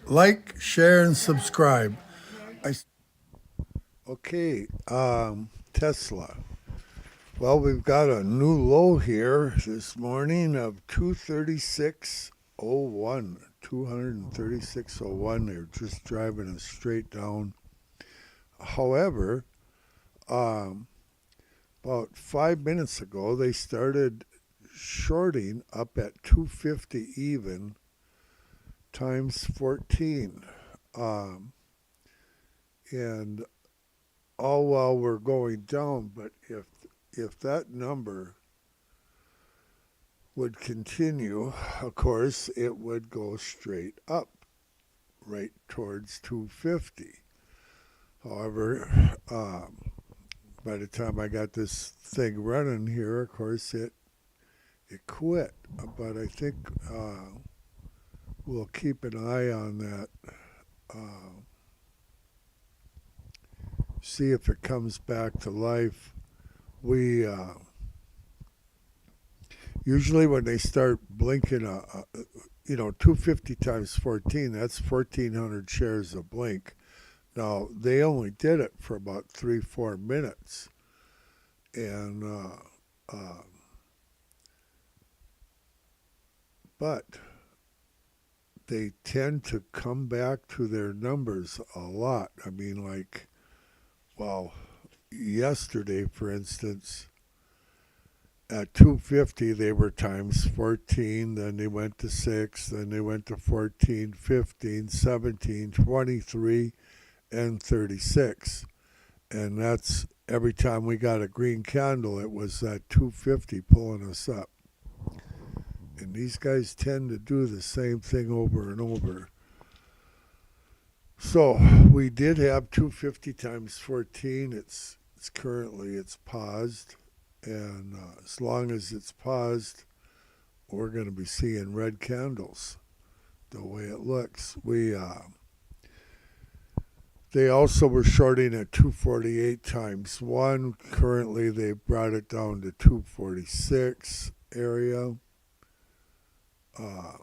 Like, share, and subscribe. I, okay, Tesla. Well, we've got a new low here this morning of 236.01. 236.01. They're just driving us straight down. However, um, about 5 minutes ago, they started shorting up at 250 even times 14. Um, and all while we're going down, but if that number would continue, of course, it would go straight up, right towards 250. However, by the time I got this thing running here, of course, it quit. But I think we'll keep an eye on that. Uh, See if it comes back to life. We usually when they start blinking 250 times 14, that's 1,400 shares of blink. Now, they only did it for about 3-4 minutes. And, but they tend to come back to their numbers a lot. I mean, like, well, yesterday, for instance, at 250 they were times 14, then they went to 6, then they went to 14, 15, 17, 23, and 36. And that's every time we got a green candle, it was that 250 pulling us up. And these guys tend to do the same thing over and over. So we did have 250 times 14. It's currently paused, and as long as it's paused, we're going to be seeing red candles. The way it looks, they also were shorting at 248 times 1. Currently, they brought it down to 246 area, uh,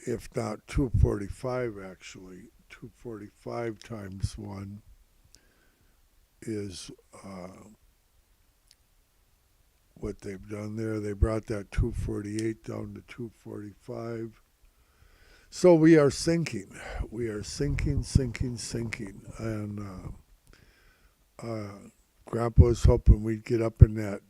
if not 245 actually. 245 times 1 is what they've done there. They brought that 248 down to 245. So we are sinking. We are sinking, sinking, sinking. And Grandpa was hoping we'd get up in that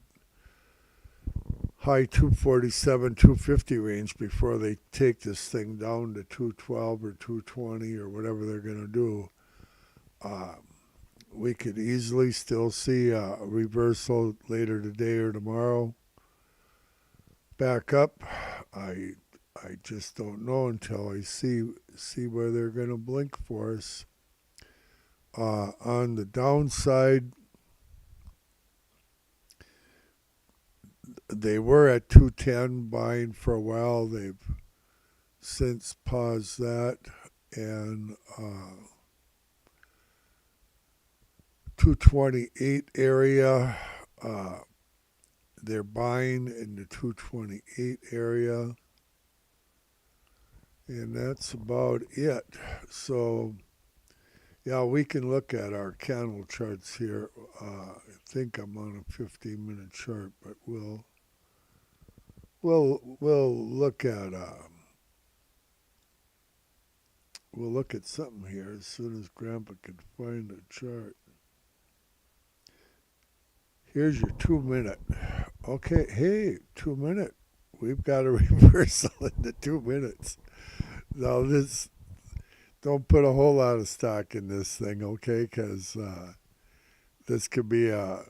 high 247, 250 range before they take this thing down to 212 or 220 or whatever they're going to do. Uh, we could easily still see a reversal later today or tomorrow. Back up. I just don't know until I see where they're going to blink for us. On the downside, they were at 210 buying for a while. They've since paused that, and 228 area. They're buying in the 228 area, and that's about it. So, yeah, we can look at our candle charts here. I think I'm on a 15-minute chart, but we'll look at something here as soon as Grandpa can find a chart. Here's your 2 minute. Okay, hey, 2 minute. We've got a reversal in the 2 minutes. Now this, don't put a whole lot of stock in this thing, okay? Because this could be a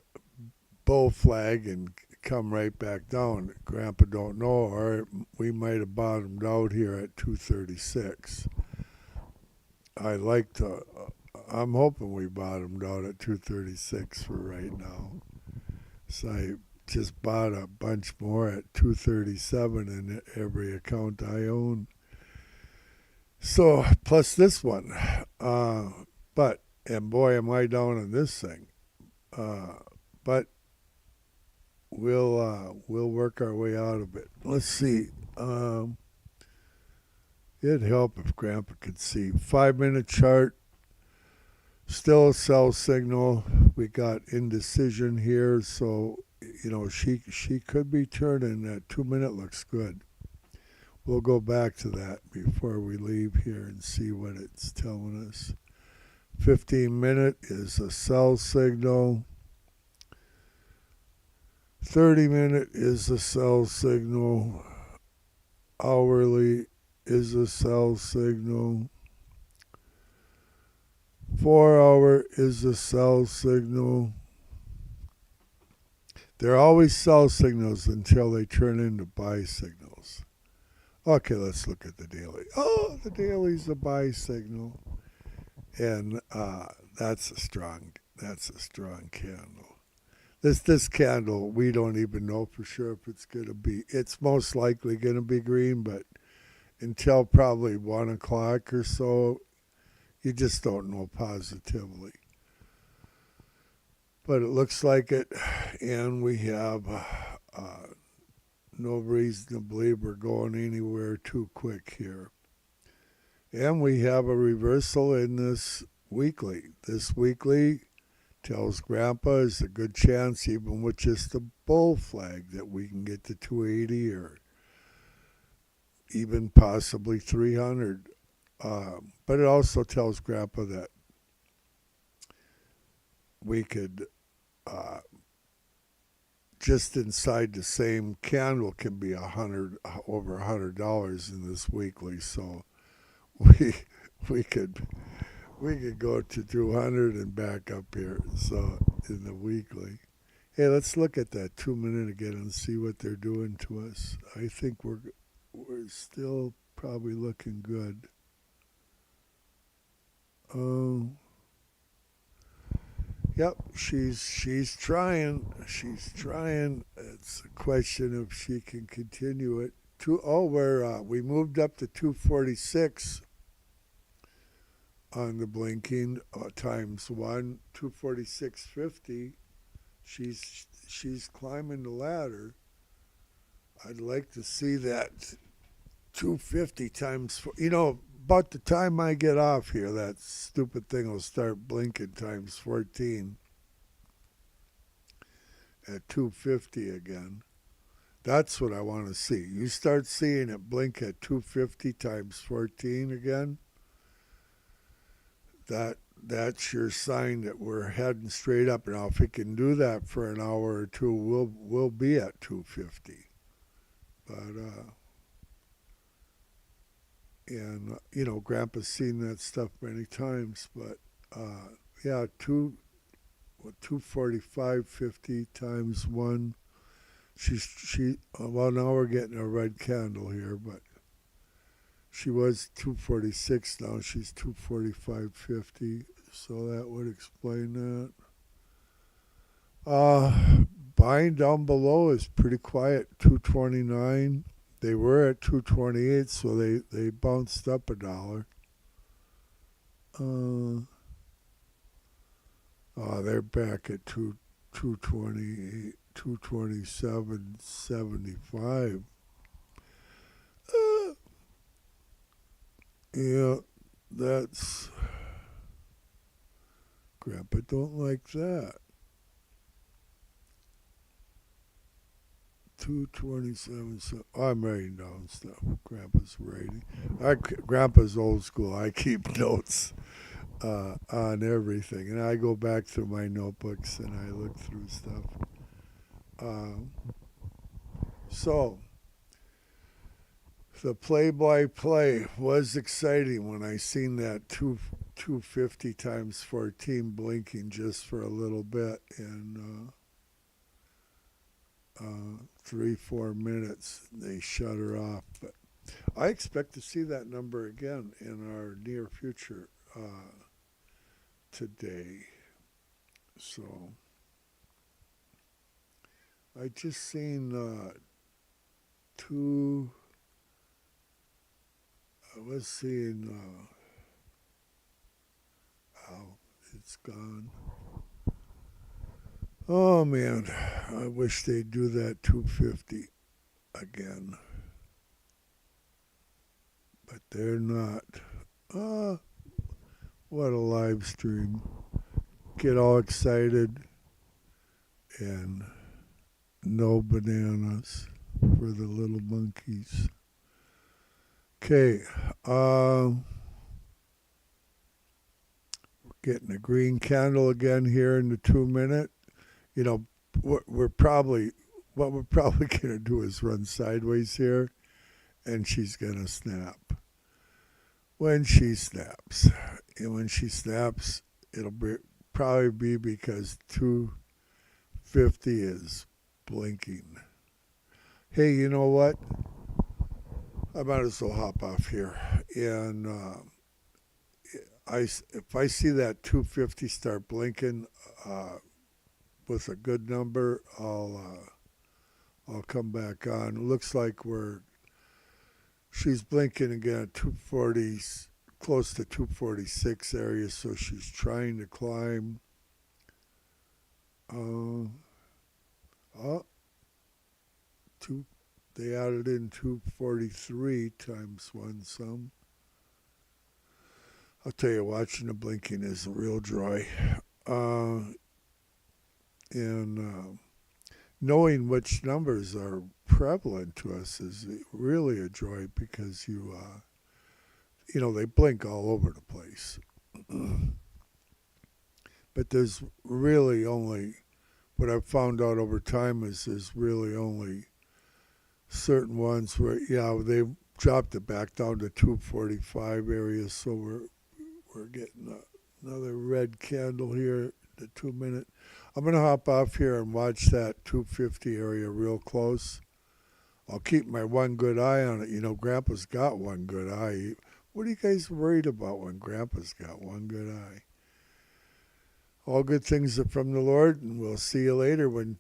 bull flag and come right back down. Grandpa don't know, or we might have bottomed out here at 236. I like to. I'm hoping we bottomed out at 236 for right now. So I just bought a bunch more at 237 in every account I own. So plus this one, but and boy am I down on this thing. But we'll work our way out of it. Let's see. It'd help if Grandpa could see. 5-minute chart, still a sell signal. We got indecision here, so she could be turning. That 2-minute looks good. We'll go back to that before we leave here and see what it's telling us. 15-minute is a sell signal. 30-minute is a sell signal. Hourly is a sell signal. 4-hour is a sell signal. They're always sell signals until they turn into buy signals. Okay, let's look at the daily. Oh, the daily's a buy signal. And that's a strong candle. This candle, we don't even know for sure if it's going to be. It's most likely going to be green, but until probably 1 o'clock or so, you just don't know positively. But it looks like it, and we have no reason to believe we're going anywhere too quick here. And we have a reversal in this weekly. This weekly tells Grandpa is a good chance, even with just a bull flag, that we can get to 280 or even possibly 300. But it also tells Grandpa that we could, just inside the same candle, can be over $100 in this weekly. So we could go to 200 and back up here. So in the weekly, hey, let's look at that 2-minute again and see what they're doing to us. I think we're still probably looking good. Yep, she's trying. She's trying. It's a question if she can continue it. We moved up to 246 on the blinking times 1, 246.50. She's climbing the ladder. I'd like to see that 250 times 4. About the time I get off here, that stupid thing will start blinking times 14 at 250 again. That's what I want to see. You start seeing it blink at 250 times 14 again, that's your sign that we're heading straight up. Now, if it can do that for an hour or two, we'll be at 250. But Grandpa's seen that stuff many times. But yeah, 245.50 times 1. Well, now we're getting a red candle here, but she was 246. Now she's 245.50. So that would explain that. Buying down below is pretty quiet. 229. They were at 228, so they bounced up $1. They're back at 228, 227.75. Yeah, that's Grandpa don't like that. 227. So I'm writing down stuff. Grandpa's writing. Grandpa's old school. I keep notes on everything, and I go back through my notebooks and I look through stuff. So the play-by-play was exciting when I seen that 250 times 14 blinking just for a little bit in 3-4 minutes. They shut her off, but I expect to see that number again in our near future today. So I just seen I was seeing it's gone. Oh man, I wish they'd do that 250 again. but they're not. Ah, what a live stream. Get all excited and no bananas for the little monkeys. Okay, getting a green candle again here in the 2 minute. You know, we're probably what we're probably gonna do is run sideways here, and she's gonna snap. When she snaps, and when she snaps, probably be because 250 is blinking. Hey, you know what? I might as well hop off here. And if I see that 250 start blinking with a good number, I'll come back on. It looks like she's blinking again at 240, close to 246 area, so she's trying to climb. Uh, oh, they added in 243 times one some. I'll tell you, watching the blinking is a real joy. And knowing which numbers are prevalent to us is really a joy because they blink all over the place. But there's really only, what I've found out over time is there's really only certain ones where, they dropped it back down to 245 areas, so we're getting another red candle here, the 2 minute. I'm going to hop off here and watch that 250 area real close. I'll keep my one good eye on it. Grandpa's got one good eye. What are you guys worried about when Grandpa's got one good eye? All good things are from the Lord, and we'll see you later when